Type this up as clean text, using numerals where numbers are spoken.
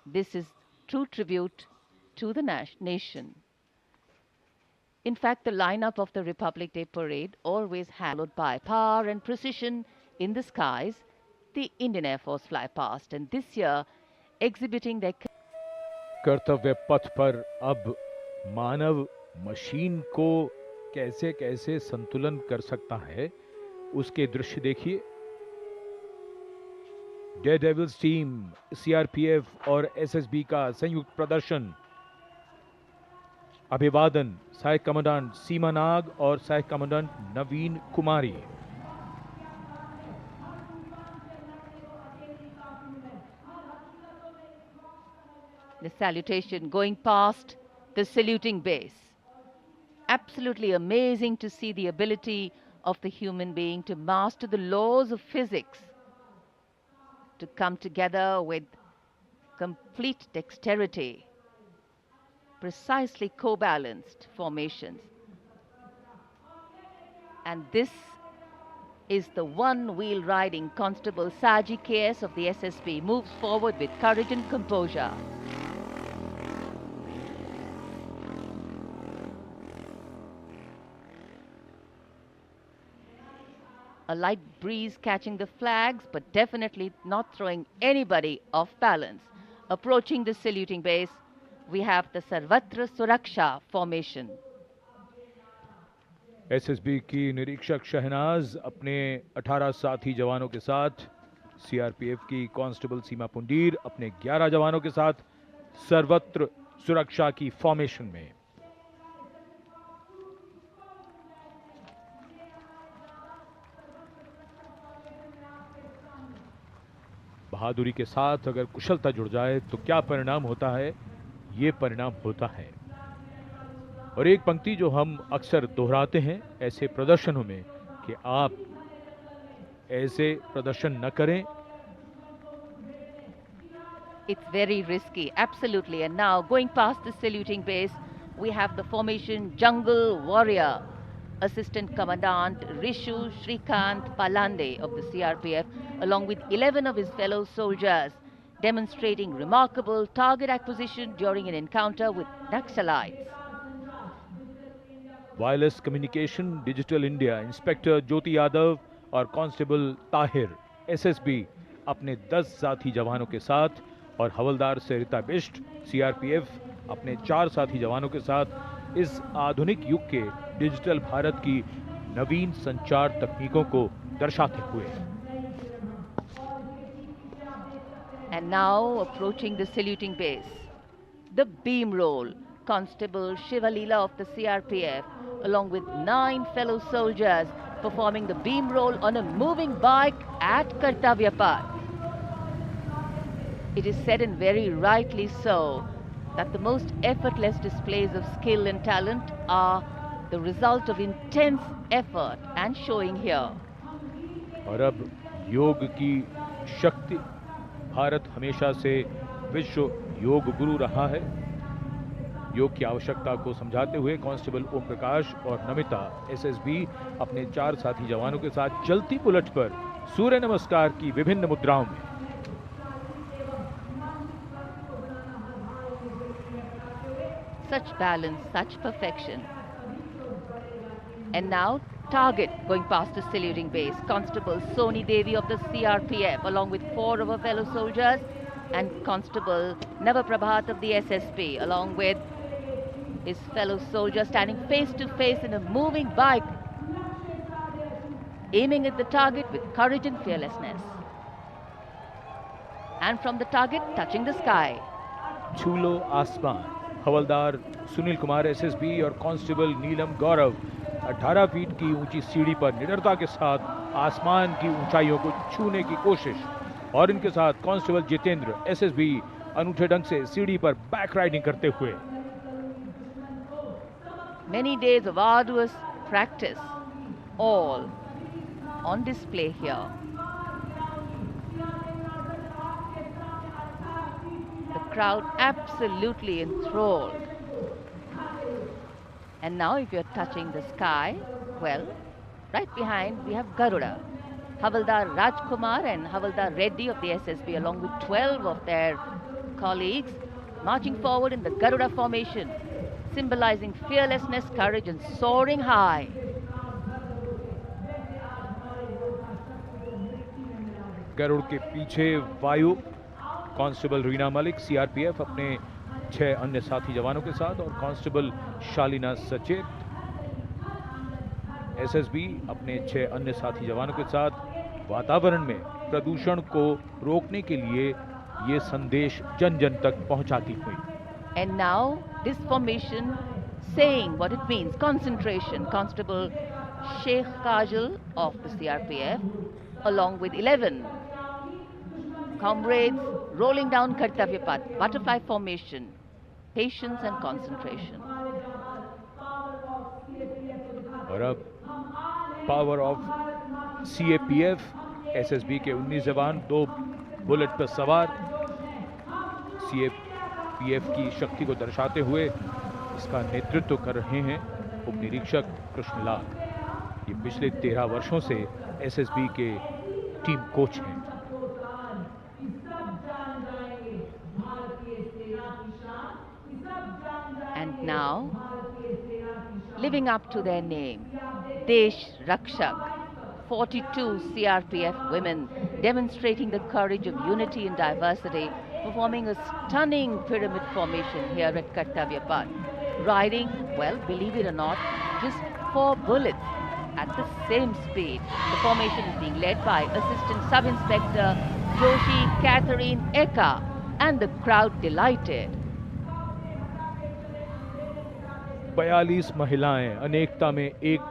This is true tribute to the nation. In fact, the lineup of the Republic Day parade always followed by power and precision in the skies. The Indian Air Force fly past, and this year exhibiting their कर्तव्य पथ पर अब मानव machine को कैसे कैसे संतुलन कर सकता है, उसके दृश्य देखिए। डेयरडेविल्स टीम, सीआरपीएफ और एसएसबी का संयुक्त प्रदर्शन। अभिवादन सहायक कमांडेंट सीमा नाग और सहायक commandant Naveen Kumari. the salutation going past the saluting base. Absolutely amazing to see the ability of the human being to master the laws of physics, to come together with complete dexterity, precisely co-balanced formations. And this is the one-wheel riding Constable Saji KS of the SSB moves forward with courage and composure. A light breeze catching the flags, but definitely not throwing anybody off balance. Approaching the saluting base, we have the Sarvatra Suraksha formation. SSB की निरीक्षक शहनाज अपने 18 साथी जवानों के साथ, CRPF की constable सीमा पुंडीर अपने 11 जवानों के साथ सर्वत्र सुरक्षा की फॉर्मेशन में। बहादुरी के साथ अगर कुशलता जुड़ जाए तो क्या परिणाम होता है, ये परिणाम होता है। और एक पंक्ति जो हम अक्सर दोहराते हैं ऐसे प्रदर्शनों में कि आप ऐसे प्रदर्शन न करें। It's very risky, absolutely. And now going past the saluting base, we have the formation Jungle Warrior. Assistant Commandant Rishu Shrikant Palande of the CRPF, along with 11 of his fellow soldiers, demonstrating remarkable target acquisition during an encounter with Naxalites. Wireless communication digital India inspector Jyoti Yadav और constable Tahir SSB अपने 10 साथी जवानों के साथ और हवलदार सरिता Bisht CRPF अपने 4 साथी जवानों के साथ इस आधुनिक युग के डिजिटल भारत की नवीन संचार तकनीकों को दर्शाते हुए। And now approaching the saluting base, the beam roll. Constable Shivalila of the CRPF, along with 9 fellow soldiers, performing the beam roll on a moving bike at Kartavya Path. It is said, and very rightly so, that the most effortless displays of skill and talent are the result of intense effort and showing here. और अब योग की शक्ति, भारत हमेशा से विश्व योग गुरु रहा है। योग की आवश्यकता को समझाते हुए कांस्टेबल ओम प्रकाश और नमिता एसएसबी अपने 4 साथी जवानों के साथ चलती बुलेट पर सूर्य नमस्कार की विभिन्न मुद्राओं में। Such balance, such perfection. And now target going past the saluting base. Constable Soni Devi of the CRPF, along with 4 of her fellow soldiers, and Constable Navaprabhat of the SSB, along with his fellow soldier, standing face to face in a moving bike, aiming at the target with courage and fearlessness. And from the target, touching the sky. छूलो आसमान, हवलदार Sunil Kumar SSB और constable नीलम गौरव 18 feet की ऊंची सीढ़ी पर निडरता के साथ आसमान की ऊंचाइयों को छूने की कोशिश। और इनके साथ कांस्टेबल जितेंद्र एसएसबी अनूठे ढंग से सीढ़ी पर बैक राइडिंग करते हुए। Many days of arduous practice, all on display here. The crowd absolutely enthralled. And now if you're touching the sky, well, right behind we have Garuda. Havaldar Rajkumar and Havaldar Reddy of the SSB, along with 12 of their colleagues, marching forward in the Garuda formation, symbolizing fearlessness, courage, and soaring high. Garuda के पीछे वायु constable Reena Malik CRPF अपने 6 अन्य साथी जवानों के साथ और कांस्टेबल शालीना सचेत एसएसबी अपने 6 अन्य साथी जवानों के साथ वातावरण में प्रदूषण को रोकने के लिए ये संदेश जन जन तक पहुंचाती हुई. And now this formation saying what it means, concentration. Constable Sheikh Kajal of the CRPF along with 11 comrades rolling down Kartavya Path, butterfly formation, patience and concentration. और अब पावर ऑफ सीएपीएफ एसएसबी के 19 जवान 2 bullet पर सवार CAPF की शक्ति को दर्शाते हुए इसका नेतृत्व कर रहे हैं उप निरीक्षक कृष्णलाल. ये पिछले 13 वर्षों से एसएसबी के टीम कोच हैं. And now, living up to their name, Desh Rakshak, 42 CRPF women demonstrating the courage of unity and diversity, performing a stunning pyramid formation here at Kartavya Path. Riding, well, believe it or not, just 4 bullets at the same speed. The formation is being led by Assistant Sub-Inspector Joshi Catherine Eka, and the crowd delighted. 42 महिलाएं अनेकता में एकता